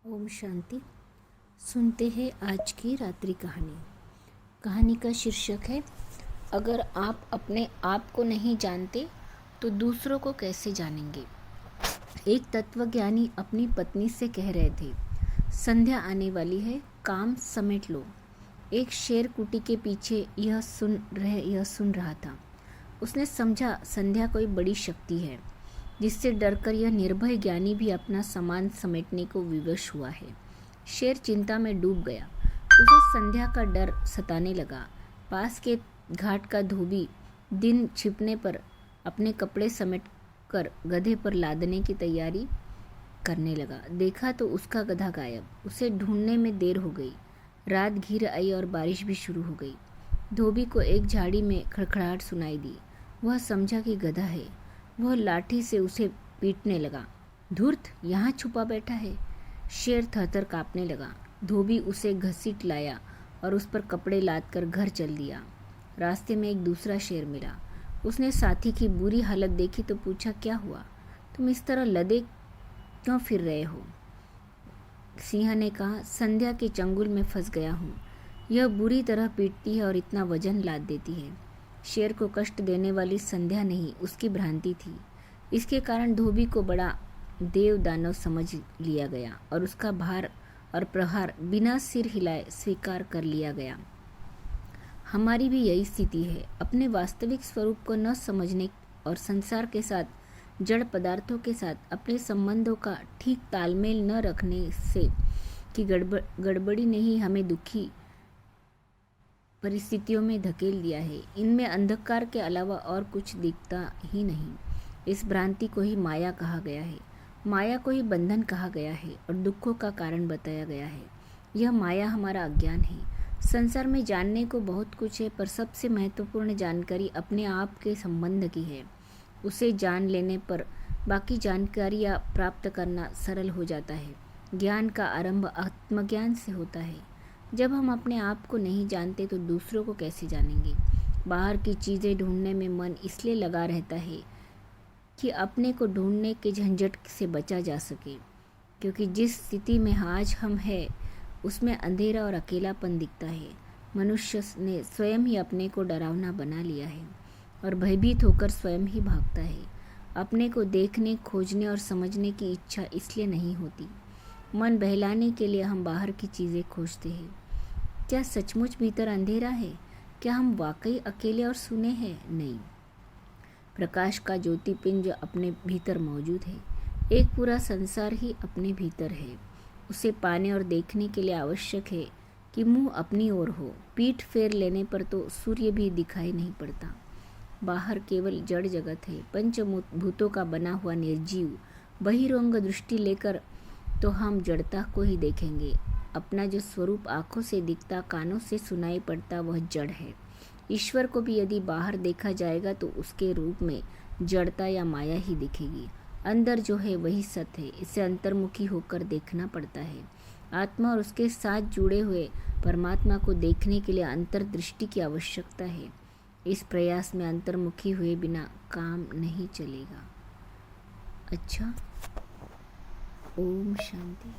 ओम शांति। सुनते हैं आज की रात्रि कहानी। कहानी का शीर्षक है, अगर आप अपने आप को नहीं जानते तो दूसरों को कैसे जानेंगे। एक तत्वज्ञानी अपनी पत्नी से कह रहे थे, संध्या आने वाली है, काम समेट लो। एक शेर कुटी के पीछे यह सुन रहा था। उसने समझा संध्या कोई बड़ी शक्ति है, जिससे डरकर यह निर्भय ज्ञानी भी अपना सामान समेटने को विवश हुआ है। शेर चिंता में डूब गया। उसे संध्या का डर सताने लगा। पास के घाट का धोबी दिन छिपने पर अपने कपड़े समेट कर गधे पर लादने की तैयारी करने लगा। देखा तो उसका गधा गायब। उसे ढूंढने में देर हो गई। रात घिर आई और बारिश भी शुरू हो गई। धोबी को एक झाड़ी में खड़खड़ाहट सुनाई दी। वह समझा कि गधा है। वह लाठी से उसे पीटने लगा। धूर्त, यहाँ छुपा बैठा है। शेर थरथर कांपने लगा। धोबी उसे घसीट लाया और उस पर कपड़े लाद कर घर चल दिया। रास्ते में एक दूसरा शेर मिला। उसने साथी की बुरी हालत देखी तो पूछा, क्या हुआ? तुम इस तरह लदे क्यों फिर रहे हो? सिंह ने कहा, संध्या के चंगुल में फंस गया हूँ। यह बुरी तरह पीटती है और इतना वजन लाद देती है। शेर को कष्ट देने वाली संध्या नहीं, उसकी भ्रांति थी। इसके कारण धोबी को बड़ा देव दानव समझ लिया गया और उसका भार और प्रहार बिना सिर हिलाए स्वीकार कर लिया गया। हमारी भी यही स्थिति है। अपने वास्तविक स्वरूप को न समझने और संसार के साथ, जड़ पदार्थों के साथ अपने संबंधों का ठीक तालमेल न रखने से कि गड़बड़ी ने ही हमें दुखी परिस्थितियों में धकेल दिया है। इनमें अंधकार के अलावा और कुछ दिखता ही नहीं। इस भ्रांति को ही माया कहा गया है। माया को ही बंधन कहा गया है और दुखों का कारण बताया गया है। यह माया हमारा अज्ञान है। संसार में जानने को बहुत कुछ है, पर सबसे महत्वपूर्ण जानकारी अपने आप के संबंध की है। उसे जान लेने पर बाकी जानकारियाँ प्राप्त करना सरल हो जाता है। ज्ञान का आरंभ आत्मज्ञान से होता है। जब हम अपने आप को नहीं जानते तो दूसरों को कैसे जानेंगे। बाहर की चीज़ें ढूंढने में मन इसलिए लगा रहता है कि अपने को ढूंढने के झंझट से बचा जा सके, क्योंकि जिस स्थिति में आज हम हैं उसमें अंधेरा और अकेलापन दिखता है। मनुष्य ने स्वयं ही अपने को डरावना बना लिया है और भयभीत होकर स्वयं ही भागता है। अपने को देखने, खोजने और समझने की इच्छा इसलिए नहीं होती। मन बहलाने के लिए हम बाहर की चीज़ें खोजते हैं। क्या सचमुच भीतर अंधेरा है? क्या हम वाकई अकेले और सुने हैं? नहीं। प्रकाश का ज्योतिपिंज अपने भीतर मौजूद है। एक पूरा संसार ही अपने भीतर है। उसे पाने और देखने के लिए आवश्यक है कि मुंह अपनी ओर हो। पीठ फेर लेने पर तो सूर्य भी दिखाई नहीं पड़ता। बाहर केवल जड़ जगत है, पंचभूतों का बना हुआ निर्जीव। बहिरंग दृष्टि लेकर तो हम जड़ता को ही देखेंगे। अपना जो स्वरूप आंखों से दिखता, कानों से सुनाई पड़ता, वह जड़ है। ईश्वर को भी यदि बाहर देखा जाएगा तो उसके रूप में जड़ता या माया ही दिखेगी। अंदर जो है वही सत्य है। इसे अंतर्मुखी होकर देखना पड़ता है। आत्मा और उसके साथ जुड़े हुए परमात्मा को देखने के लिए अंतर्दृष्टि की आवश्यकता है। इस प्रयास में अंतर्मुखी हुए बिना काम नहीं चलेगा। अच्छा, ओम शांति।